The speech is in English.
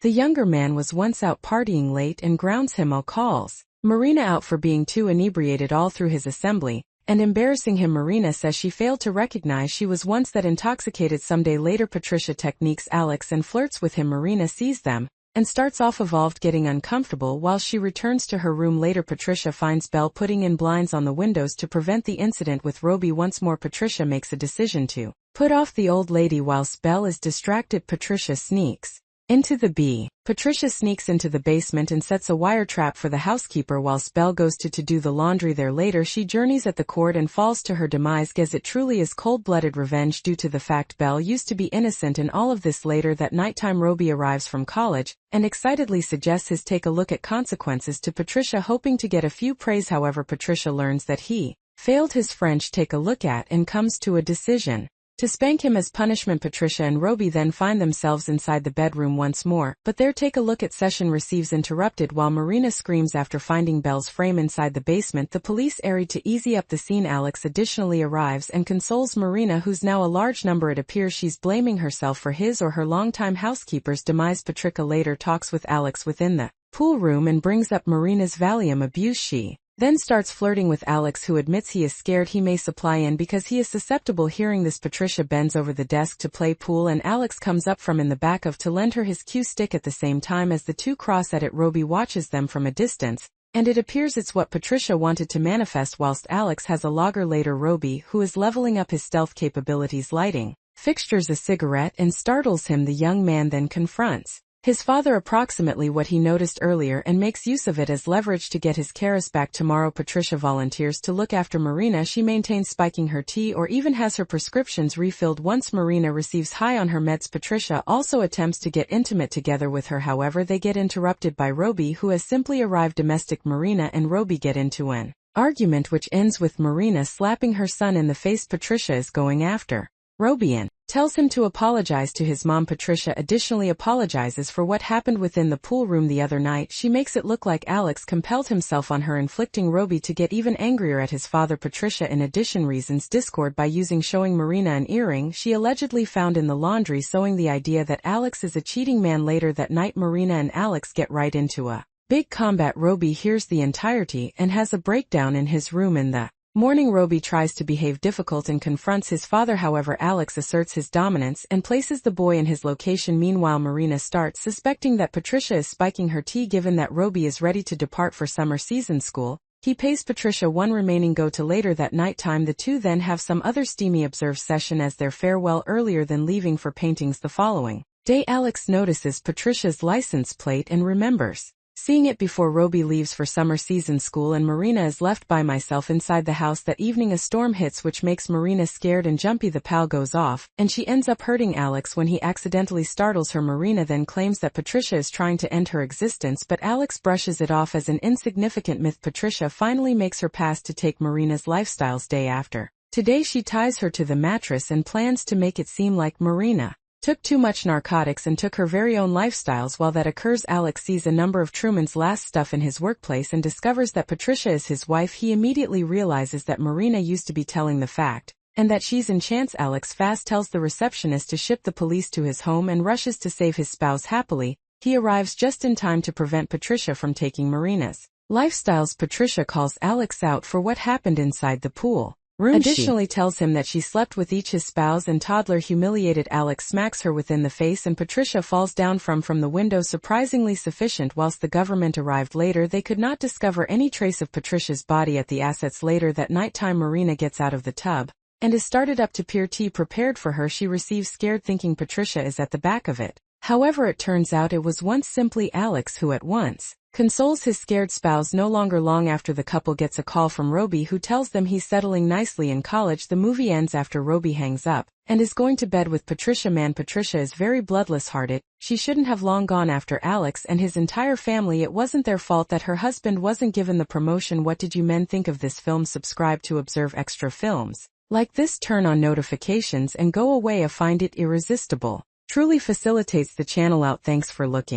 The younger man was once out partying late and grounds him all calls Marina out for being too inebriated all through his assembly, and embarrassing him. Marina says she failed to recognize she was once that intoxicated. Some day later Patricia techniques Alex and flirts with him. Marina sees them and starts off evolved getting uncomfortable. While she returns to her room later, Patricia finds Belle putting in blinds on the windows to prevent the incident with Roby. Once more Patricia makes a decision to put off the old lady. Whilst Belle is distracted, Patricia sneaks into the Patricia sneaks into the basement and sets a wire trap for the housekeeper whilst Belle goes to do the laundry there. Later she journeys at the cord and falls to her demise, as it truly is cold-blooded revenge due to the fact Belle used to be innocent in all of this. Later that nighttime Roby arrives from college and excitedly suggests his take a look at consequences to Patricia, hoping to get a few praise. However, Patricia learns that he failed his French take a look at and comes to a decision to spank him as punishment. Patricia and Roby then find themselves inside the bedroom once more, but their take a look at session receives interrupted while Marina screams after finding Belle's frame inside the basement. The police arid to easy up the scene. Alex additionally arrives and consoles Marina, who's now a large number. It appears she's blaming herself for his or her longtime housekeeper's demise. Patricia later talks with Alex within the pool room and brings up Marina's Valium abuse. She then starts flirting with Alex, who admits he is scared he may supply in because he is susceptible. Hearing this, Patricia bends over the desk to play pool and Alex comes up from in the back of to lend her his cue stick. At the same time as the two cross at it, Roby watches them from a distance, and it appears it's what Patricia wanted to manifest. Whilst Alex has a lager later, Roby, who is leveling up his stealth capabilities, lighting fixtures a cigarette and startles him. The young man then confronts his father, approximately what he noticed earlier, and makes use of it as leverage to get his Karis back. Tomorrow Patricia volunteers to look after Marina. She maintains spiking her tea or even has her prescriptions refilled once Marina receives high on her meds. Patricia also attempts to get intimate together with her, however they get interrupted by Roby, who has simply arrived. Domestic Marina and Roby get into an argument which ends with Marina slapping her son in the face. Patricia is going after Roby and tells him to apologize to his mom. Patricia additionally apologizes for what happened within the pool room the other night. She makes it look like Alex compelled himself on her, inflicting Roby to get even angrier at his father. Patricia in addition reasons discord by showing Marina an earring she allegedly found in the laundry, sowing the idea that Alex is a cheating man. Later that night Marina and Alex get right into a big combat. Roby hears the entirety and has a breakdown in his room. In the morning Roby tries to behave difficult and confronts his father, however Alex asserts his dominance and places the boy in his location. Meanwhile Marina starts suspecting that Patricia is spiking her tea. Given that Roby is ready to depart for summer season school, he pays Patricia one remaining go to. Later that night time the two then have some other steamy observe session as their farewell. Earlier than leaving for paintings the following day, Alex notices Patricia's license plate and remembers seeing it before Roby leaves for summer season school, and Marina is left by myself inside the house. That evening a storm hits which makes Marina scared and jumpy. The pal goes off and she ends up hurting Alex when he accidentally startles her. Marina then claims that Patricia is trying to end her existence, but Alex brushes it off as an insignificant myth. Patricia finally makes her pass to take Marina's lifestyles. Day after today she ties her to the mattress and plans to make it seem like Marina took too much narcotics and took her very own lifestyles. While that occurs, Alex sees a number of Truman's last stuff in his workplace and discovers that Patricia is his wife. He immediately realizes that Marina used to be telling the fact, and that she's in chance. Alex fast tells the receptionist to ship the police to his home and rushes to save his spouse. Happily, he arrives just in time to prevent Patricia from taking Marina's lifestyles. Patricia calls Alex out for what happened inside the pool room. Additionally tells him that she slept with each his spouse and toddler. Humiliated, Alex smacks her within the face and Patricia falls down from the window, surprisingly sufficient. Whilst the government arrived later, they could not discover any trace of Patricia's body at the assets. Later that nighttime Marina gets out of the tub and is started up to peer tea prepared for her. She receives scared, thinking Patricia is at the back of it. However, it turns out it was once simply Alex, who at once consoles his scared spouse. No longer long after, the couple gets a call from Roby, who tells them he's settling nicely in college. The movie ends after Roby hangs up and is going to bed with Patricia. Man, Patricia is very bloodless-hearted. She shouldn't have long gone after Alex and his entire family. It wasn't their fault that her husband wasn't given the promotion. What did you men think of this film? Subscribe to observe extra films like this, turn on notifications, and go away. I find it irresistible. Truly facilitates the channel out. Thanks for looking.